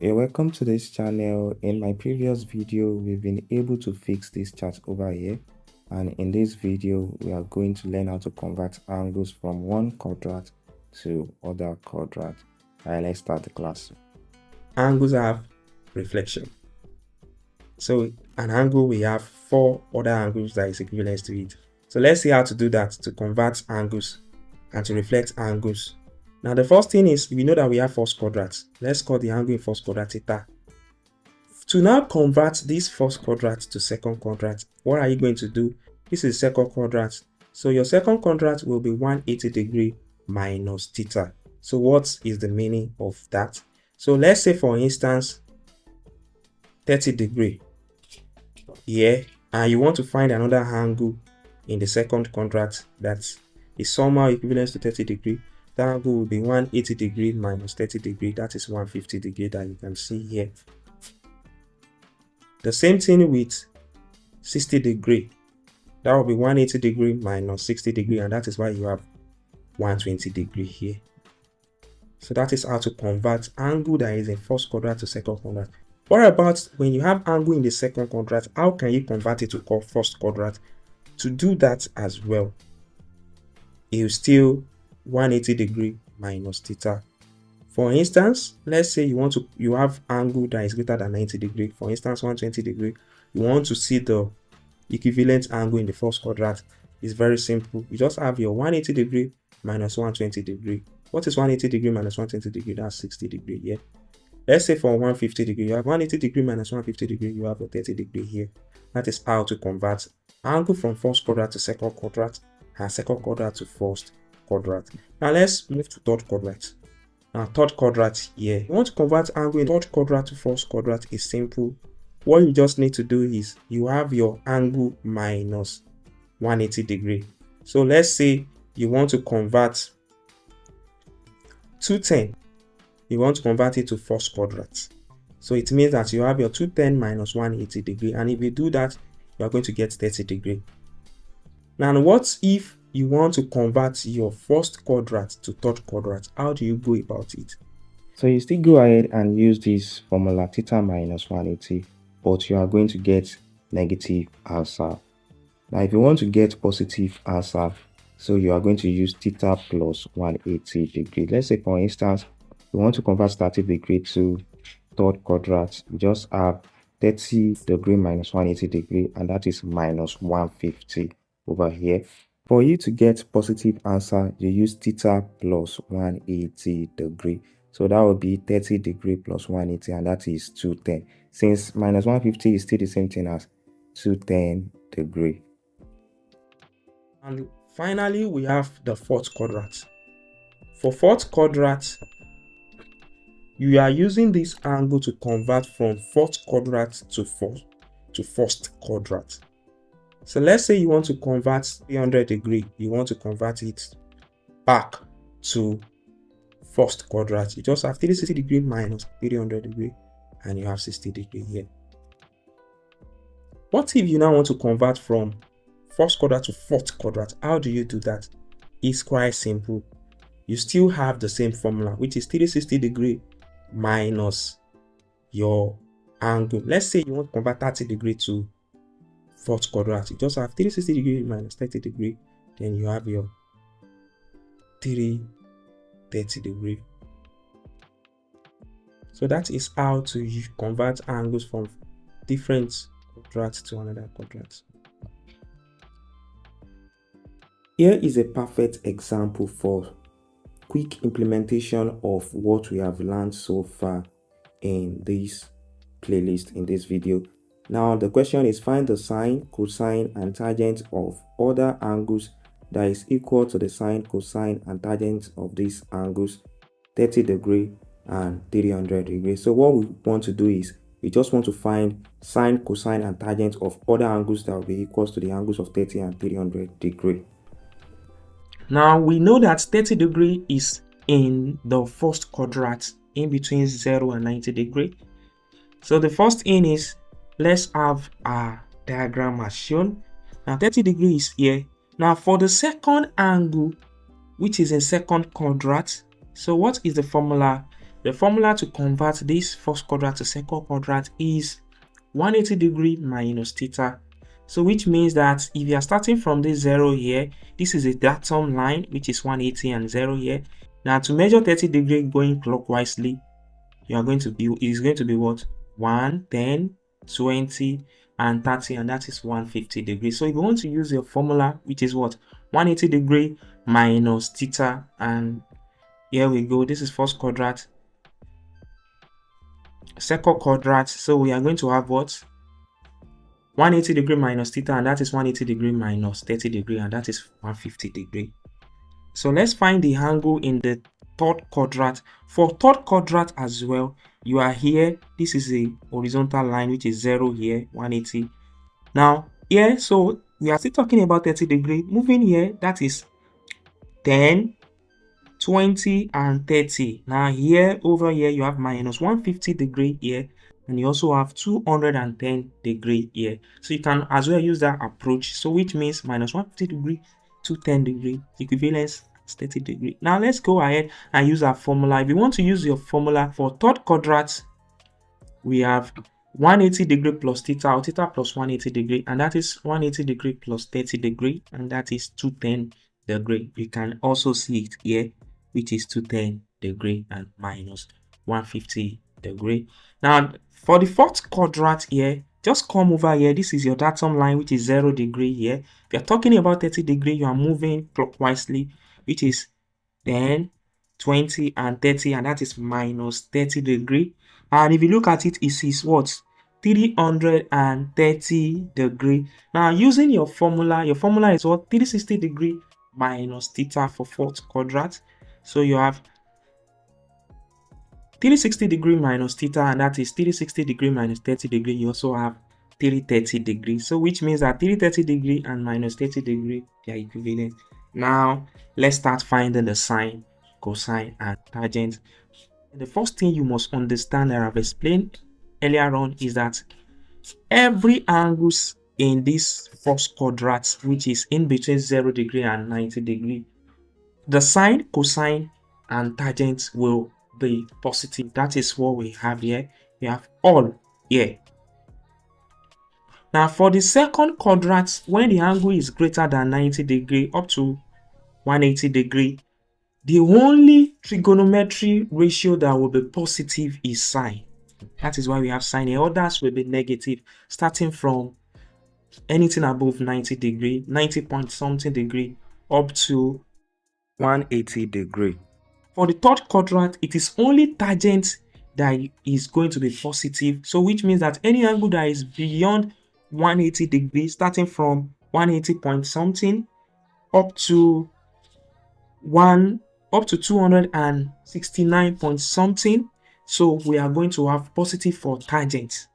You're welcome to this channel. In my previous video, we've been able to fix this chart over here, and in this video we are going to learn how to convert angles from one quadrant to other quadrant. Alright, let's start the class. Angles have reflection. So an angle, we have four other angles that is equivalent to it. So let's see how to do that, to convert angles and to reflect angles. Now the first thing is, we know that we have first quadrant. Let's call the angle in first quadrant theta. To now convert this first quadrant to second quadrant, what are you going to do? This is second quadrant. So your second quadrant will be 180 degree minus theta. So what is the meaning of that? So let's say, for instance, 30 degree here, and you want to find another angle in the second quadrant that is somehow equivalent to 30 degree. The angle will be 180 degree minus 30 degree. That is 150 degree that you can see here. The same thing with 60 degree. That will be 180 degree minus 60 degree, and that is why you have 120 degree here. So that is how to convert angle that is in first quadrant to second quadrant. What about when you have angle in the second quadrant? How can you convert it to first quadrant? To do that as well, you still 180 degree minus theta. For instance, let's say you have angle that is greater than 90 degree. For instance, 120 degree. You want to see the equivalent angle in the first quadrant. It's very simple. You just have your 180 degree minus 120 degree. What is 180 degree minus 120 degree? That's 60 degree here. Let's say for 150 degree, you have 180 degree minus 150 degree, you have a 30 degree here. That is how to convert angle from first quadrant to second quadrant and second quadrant to first quadrant. Now let's move to third quadrant. Now third quadrant here, you want to convert angle in third quadrant to first quadrant is simple. What you just need to do is, you have your angle minus 180 degree. So let's say you want to convert 210. You want to convert it to first quadrant. So it means that you have your 210 minus 180 degree, and if you do that, you are going to get 30 degree. Now what if you want to convert your first quadrant to third quadrant? How do you go about it? So you still go ahead and use this formula theta minus 180, but you are going to get negative answer. Now if you want to get positive answer, so you are going to use theta plus 180 degree. Let's say, for instance, you want to convert 30 degree to third quadrant. You just have 30 degree minus 180 degree, and that is minus 150 over here. For you to get positive answer, you use theta plus 180 degree. So that would be 30 degree plus 180, and that is 210. Since minus 150 is still the same thing as 210 degree. And finally, we have the fourth quadrant. For fourth quadrant, you are using this angle to convert from fourth quadrant to first quadrant. So let's say you want to convert 300 degree. You want to convert it back to first quadrant. You just have 360 degree minus 300 degree, and you have 60 degree here. What if you now want to convert from first quadrant to fourth quadrant? How do you do that? It's quite simple. You still have the same formula, which is 360 degree minus your angle. Let's say you want to convert 30 degree to fourth quadrant. You just have 360 degree minus 30 degree, then you have your 330 degree. So that is how to convert angles from different quadrants to another quadrant. Here is a perfect example for quick implementation of what we have learned so far in this playlist, in this video. Now the question is, find the sine, cosine, and tangent of other angles that is equal to the sine, cosine, and tangent of these angles 30 degree and 300 degree. So what we want to do is, we just want to find sine, cosine, and tangent of other angles that will be equal to the angles of 30 and 300 degree. Now we know that 30 degree is in the first quadrant, in between 0 and 90 degree. So the first thing is, let's have a diagram as shown. Now 30 degree is here. Now for the second angle, which is in second quadrant, so what is the formula? The formula to convert this first quadrant to second quadrant is 180 degree minus theta. So which means that if you are starting from this 0 here, this is a datum line which is 180 and 0 here. Now to measure 30 degree going clockwise, you are going to be, is going to be what? 1, 10, 20 and 30, and that is 150 degrees. So if you want to use your formula, which is what? 180 degree minus theta, and here we go. This is first quadrant, second quadrant. So we are going to have what? 180 degree minus theta, and that is 180 degree minus 30 degree, and that is 150 degree. So let's find the angle in the third quadrant. For third quadrant as well, you are here. This is a horizontal line which is 0 here, 180. Now here, so we are still talking about 30 degree. Moving here, that is 10, 20 and 30. Now here, over here, you have minus 150 degree here, and you also have 210 degree here. So you can as well use that approach. So which means minus 150 degree, 210 degree, equivalence 30 degree. Now let's go ahead and use our formula. If you want to use your formula for third quadrant, we have 180 degree plus theta, or theta plus 180 degree, and that is 180 degree plus 30 degree, and that is 210 degree. You can also see it here, which is 210 degree and minus 150 degree. Now for the fourth quadrant here, just come over here. This is your datum line, which is 0 degree here. If you're talking about 30 degree, you are moving clockwise, which is 10, 20 and 30, and that is minus 30 degree. And if you look at it, it is what? 330 degree. Now using your formula is what? 360 degree minus theta for fourth quadrant. So you have 360 degree minus theta, and that is 360 degree minus 30 degree. You also have 330 degree. So which means that 330 degree and minus 30 degree, they are equivalent. Now let's start finding the sine, cosine and tangent. The first thing you must understand that I've explained earlier on is that every angles in this first quadrant, which is in between 0 degree and 90 degree, the sine, cosine and tangent will be positive. That is what we have here. We have all here. Now for the second quadrant, when the angle is greater than 90 degree up to 180 degree, the only trigonometry ratio that will be positive is sine. That is why we have sine. The others will be negative, starting from anything above 90 degree, 90 point something degree, up to 180 degree. For the third quadrant, it is only tangent that is going to be positive. So which means that any angle that is beyond 180 degrees, starting from 180 point something up to 269 point something, so we are going to have positive for tangent.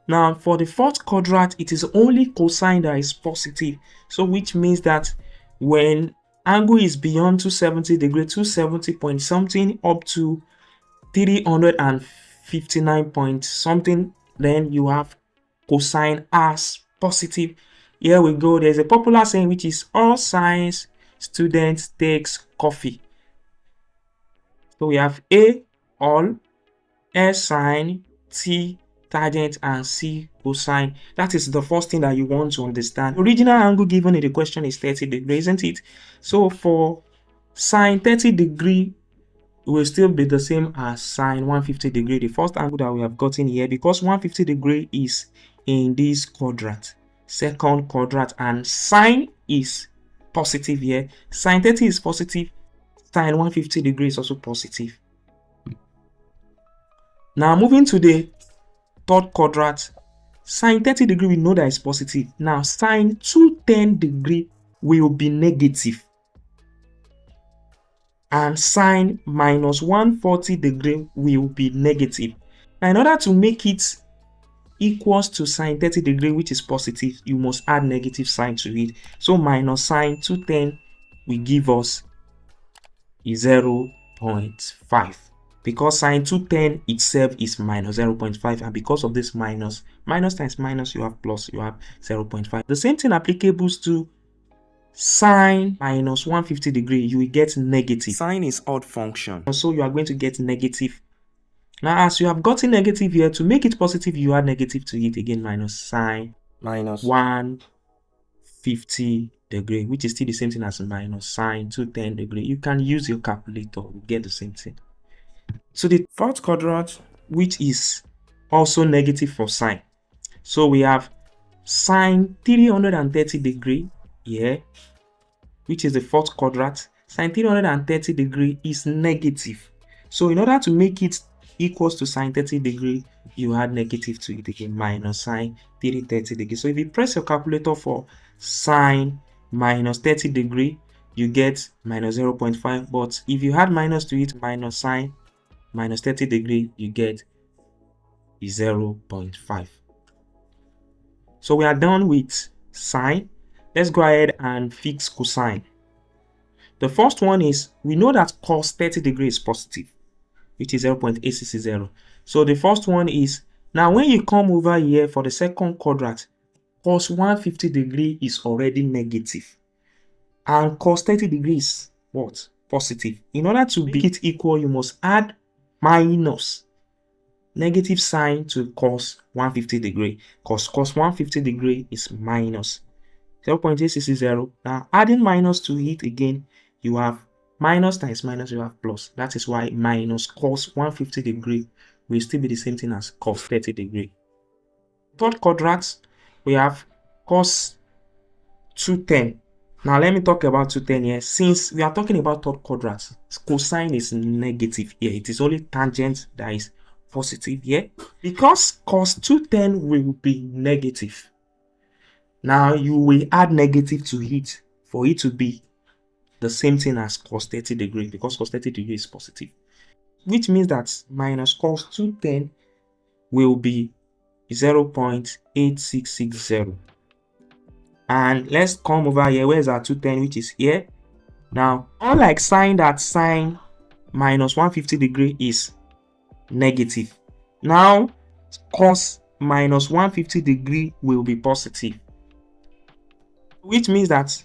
Now for the fourth quadrant, it is only cosine that is positive. So which means that when angle is beyond 270 degree, 270 point something up to 359 point something, then you have cosine as positive. Here we go. There's a popular saying which is all science students takes coffee. So we have A all, S sine, T tangent and C cosine. That is the first thing that you want to understand. Original angle given in the question is 30 degrees, isn't it? So for sine 30 degree will still be the same as sine 150 degree, the first angle that we have gotten here, because 150 degree is in this quadrant, second quadrant, and sine is positive here. Sine 30 is positive, sine 150 degree is also positive. Now moving to the third quadrant, sine 30 degree we know that is positive. Now sine 210 degree will be negative, and sine minus 140 degree will be negative. Now in order to make it equals to sine 30 degree, which is positive, you must add negative sign to it. So minus sine 210 will give us 0.5, because sine 210 itself is minus 0.5, and because of this minus times minus, you have plus, you have 0.5. The same thing applicable to sine minus 150 degree, you will get negative. Sine is odd function, so you are going to get negative Now, as you have gotten negative here, to make it positive, you add negative to it again, minus sine minus 150 degree, which is still the same thing as minus sine 210 degree. You can use your calculator, you get the same thing. So the fourth quadrant, which is also negative for sine. So we have sine 330 degree here, which is the fourth quadrant. Sine 330 degree is negative. So in order to make it equals to sine 30 degree, you add negative to it again, minus sine 330 degree. So if you press your calculator for sine minus 30 degree, you get minus 0.5. But if you add minus to it, minus sine minus 30 degree, you get 0.5. So we are done with sine. Let's go ahead and fix cosine. The first one is, we know that cos 30 degree is positive, which is 0.8660. So the first one is, now when you come over here for the second quadrant, cos 150 degree is already negative. And cos 30 degrees, what? Positive. In order to make it equal, you must add minus negative sign to cos 150 degree. Cos 150 degree is minus 0.8660. Now adding minus to it again, you have minus times minus, you have plus. That is why minus cos 150 degree will still be the same thing as cos 30 degree. Third quadrant, we have cos 210. Now let me talk about 210 here. Since we are talking about third quadrant, cosine is negative here. It is only tangent that is positive here. Because cos 210 will be negative, now you will add negative to it for it to be the same thing as cos 30 degree, because cos 30 degree is positive. Which means that minus cos 210 will be 0.8660. And let's come over here. Where's our 210, which is here? Now, unlike sine, that sine minus 150 degree is negative. Now, cos minus 150 degree will be positive. Which means that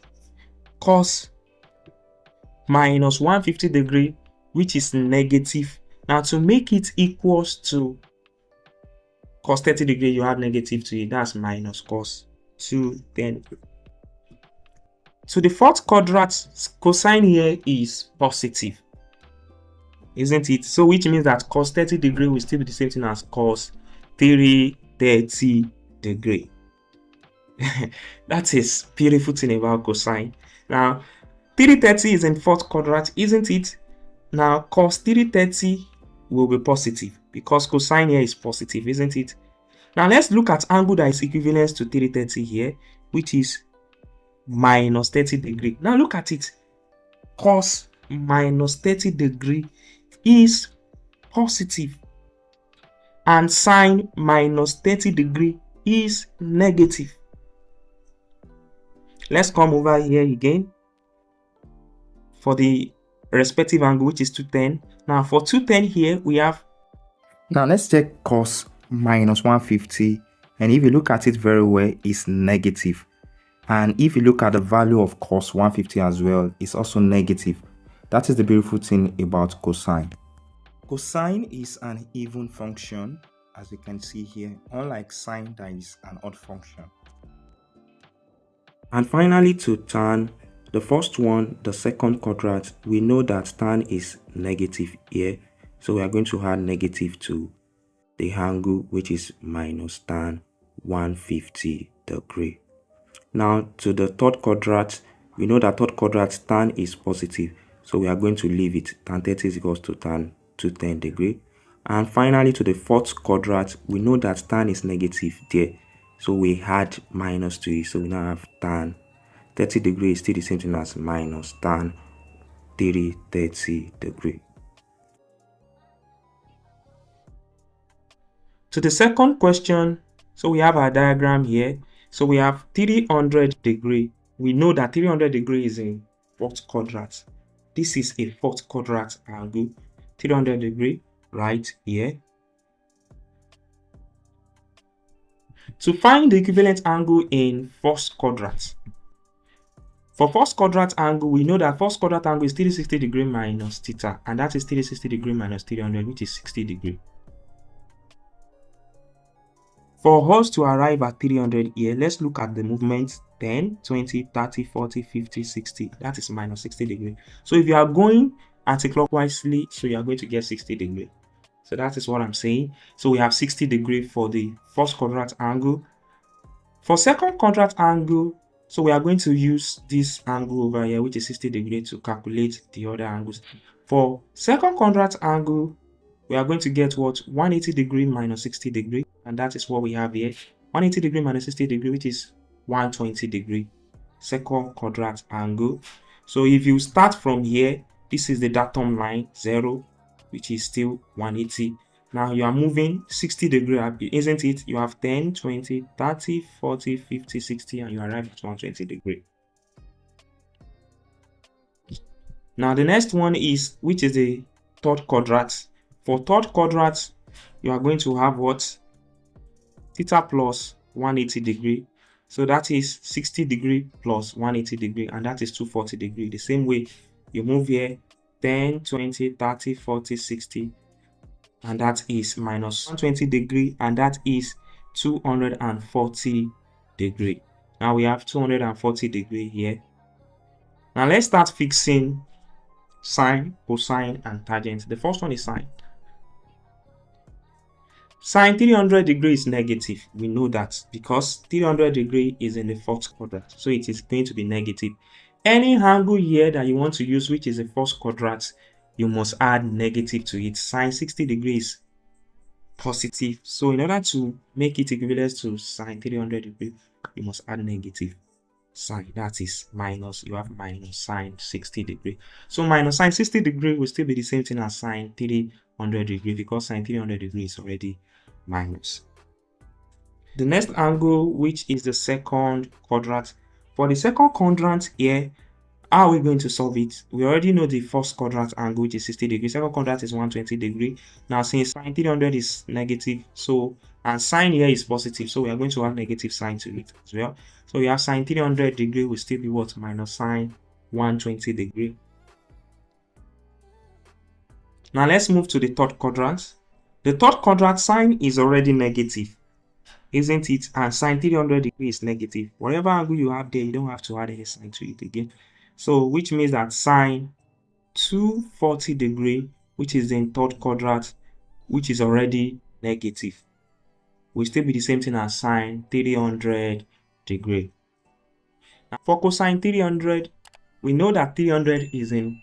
cos minus 150 degree, which is negative. Now, to make it equals to cos 30 degree, you add negative to it. That's minus cos 210. So the fourth quadrant cosine here is positive, isn't it? So which means that cos 30 degree will still be the same thing as cos 330 degree. That is beautiful thing about cosine. Now 330 is in fourth quadrant, isn't it? Now cos 330 will be positive because cosine here is positive, isn't it? Now let's look at angle that is equivalent to 330 here, which is minus 30 degree. Now look at it. Cos minus 30 degree is positive, and sine minus 30 degree is negative. Let's come over here again for the respective angle, which is 210. Now for 210 here, we have, now let's check cos minus 150, and if you look at it very well, it's negative. And if you look at the value of cos 150 as well, it's also negative. That is the beautiful thing about cosine. Cosine is an even function, as you can see here, unlike sine that is an odd function. And finally, to tan, the first one, the second quadrant, we know that tan is negative here. So we are going to add negative to the angle, which is minus tan 150 degree. Now to the third quadrant, we know that third quadrant tan is positive. So we are going to leave it. Tan 30 is equals to tan 210 degree. And finally to the fourth quadrant, we know that tan is negative there. So we add minus to it. So we now have tan 30 degree is still the same thing as minus tan 330 degree. To the second question, so we have our diagram here. So we have 300 degree. We know that 300 degree is in fourth quadrant. This is a fourth quadrant angle. 300 degree right here. To find the equivalent angle in first quadrant. For first quadrant angle, we know that first quadrant angle is 360 degree minus theta, and that is 360 degree minus 300, which is 60 degree. For us to arrive at 300 here, let's look at the movement 10, 20, 30, 40, 50, 60. That is minus 60 degrees. So if you are going anti-clockwise, so you are going to get 60 degrees. So that is what I'm saying. So we have 60 degrees for the first quadrant angle. For second quadrant angle, so we are going to use this angle over here, which is 60 degrees, to calculate the other angles. For second quadrant angle, we are going to get what? 180 degree minus 60 degree, and that is what we have here. 180 degree minus 60 degree, which is 120 degree. Second quadrant angle. So if you start from here, this is the datum line 0, which is still 180. Now you are moving 60 degree up, isn't it? You have 10, 20, 30, 40, 50, 60, and you arrive at 120 degree. Now the next one is, which is the third quadrant. For third quadrant, you are going to have what? Theta plus 180 degree. So that is 60 degree plus 180 degree, and that is 240 degree. The same way you move here 10, 20, 30, 40, 60, and that is minus 120 degree, and that is 240 degree. Now we have 240 degree here. Now let's start fixing sine, cosine, and tangent. The first one is sine. Sine 300 degrees is negative. We know that because 300 degrees is in the fourth quadrant, so it is going to be negative. Any angle here that you want to use, which is the first quadrant, you must add negative to it. Sine 60 degrees positive. So in order to make it equivalent to sine 300 degrees, you must add negative sine. That is minus. You have minus sine 60 degrees. So minus sine 60 degrees will still be the same thing as sine 300 degrees, because sine 300 degrees is already minus. The next angle, which is the second quadrant. For the second quadrant here, how are we going to solve it? We already know the first quadrant angle, which is 60 degrees. Second quadrant is 120 degrees. Now since sine 300 is negative, so and sine here is positive, so we are going to add negative sine to it as well. So we have sine 300 degrees will still be what? Minus sine 120 degrees. Now let's move to the third quadrant. The third quadrant, sine is already negative, isn't it? And sine 300 degrees is negative. Whatever angle you have there, you don't have to add any sine to it again. So which means that sine 240 degrees, which is in third quadrant, which is already negative, will still be the same thing as sine 300 degrees. Now for cosine 300, we know that 300 is in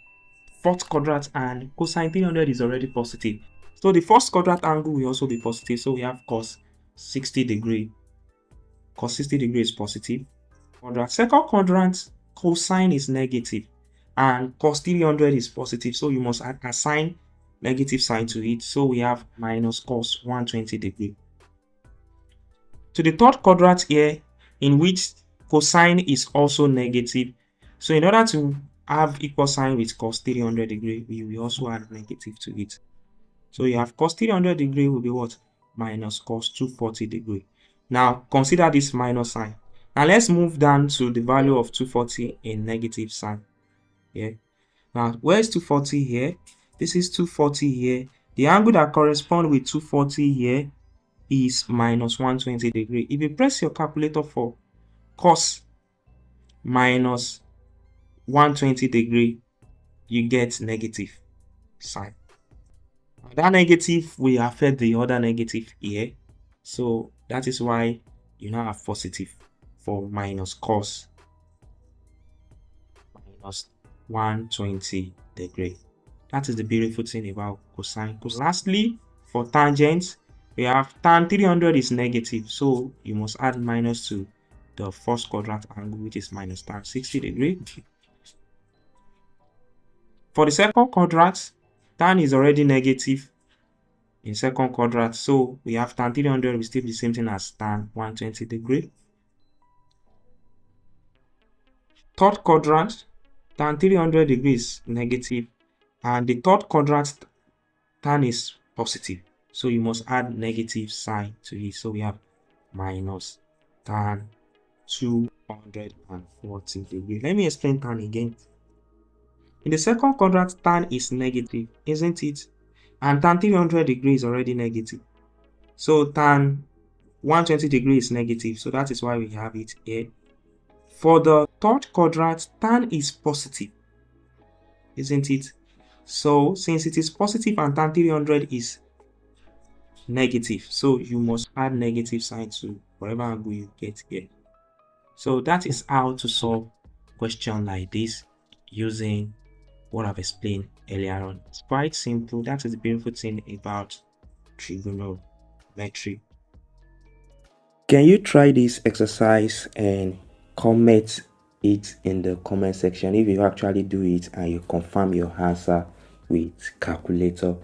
fourth quadrant and cosine 300 is already positive. So the first quadrant angle will also be positive. So we have cos 60 degrees. Cos 60 degrees is positive. Quadrant. Second quadrant, cosine is negative and cos 300 is positive. So you must assign negative sign to it. So we have minus cos 120 degrees. To the third quadrant here, in which cosine is also negative. So in order to have equal sign with cos 300 degrees, we will also add negative to it. So you have cos 300 degrees will be what? Minus cos 240 degrees. Now consider this minus sign. Now let's move down to the value of 240 in negative sign. Yeah. Now where is 240 here? This is 240 here. The angle that corresponds with 240 here is minus 120 degrees. If you press your calculator for cos minus 120 degrees, you get negative sign. That negative will affect the other negative here. So that is why you now have positive for minus cos minus 120 degrees. That is the beautiful thing about cosine. Lastly, for tangent, we have tan 300 is negative. So you must add minus to the first quadrant angle, which is minus tan 60 degrees. For the second quadrant, tan is already negative in second quadrant, so we have tan 300 will still be the same thing as tan 120 degrees. Third quadrant, tan 300 degrees negative, and the third quadrant tan is positive, so you must add negative sign to it. So we have minus tan 240 degrees. Let me explain tan again. In the second quadrant, tan is negative, isn't it? And tan 300 degrees is already negative. So tan 120 degrees is negative, so that is why we have it here. For the third quadrant, tan is positive, isn't it? So since it is positive and tan 300 is negative, so you must add negative sign to whatever angle you get here. So that is how to solve question like this using what I've explained earlier on. It's quite simple. That is the beautiful thing about trigonometry. Can you try this exercise and comment it in the comment section if you actually do it and you confirm your answer with calculator?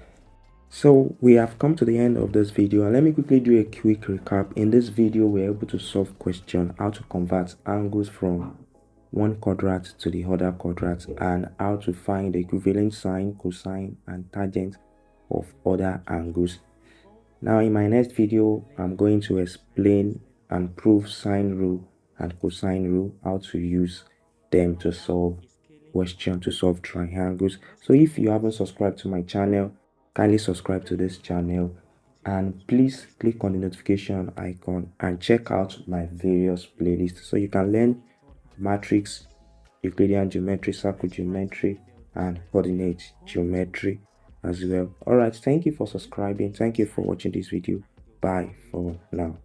So we have come to the end of this video, and let me quickly do a quick recap. In this video, we're able to solve question how to convert angles from one quadrant to the other quadrant and how to find the equivalent sine, cosine and tangent of other angles. Now in my next video, I'm going to explain and prove sine rule and cosine rule, how to use them to solve question, to solve triangles. So if you haven't subscribed to my channel, kindly subscribe to this channel and please click on the notification icon and check out my various playlists so you can learn matrix, Euclidean geometry, circle geometry and coordinate geometry as well. Alright, thank you for subscribing. Thank you for watching this video. Bye for now.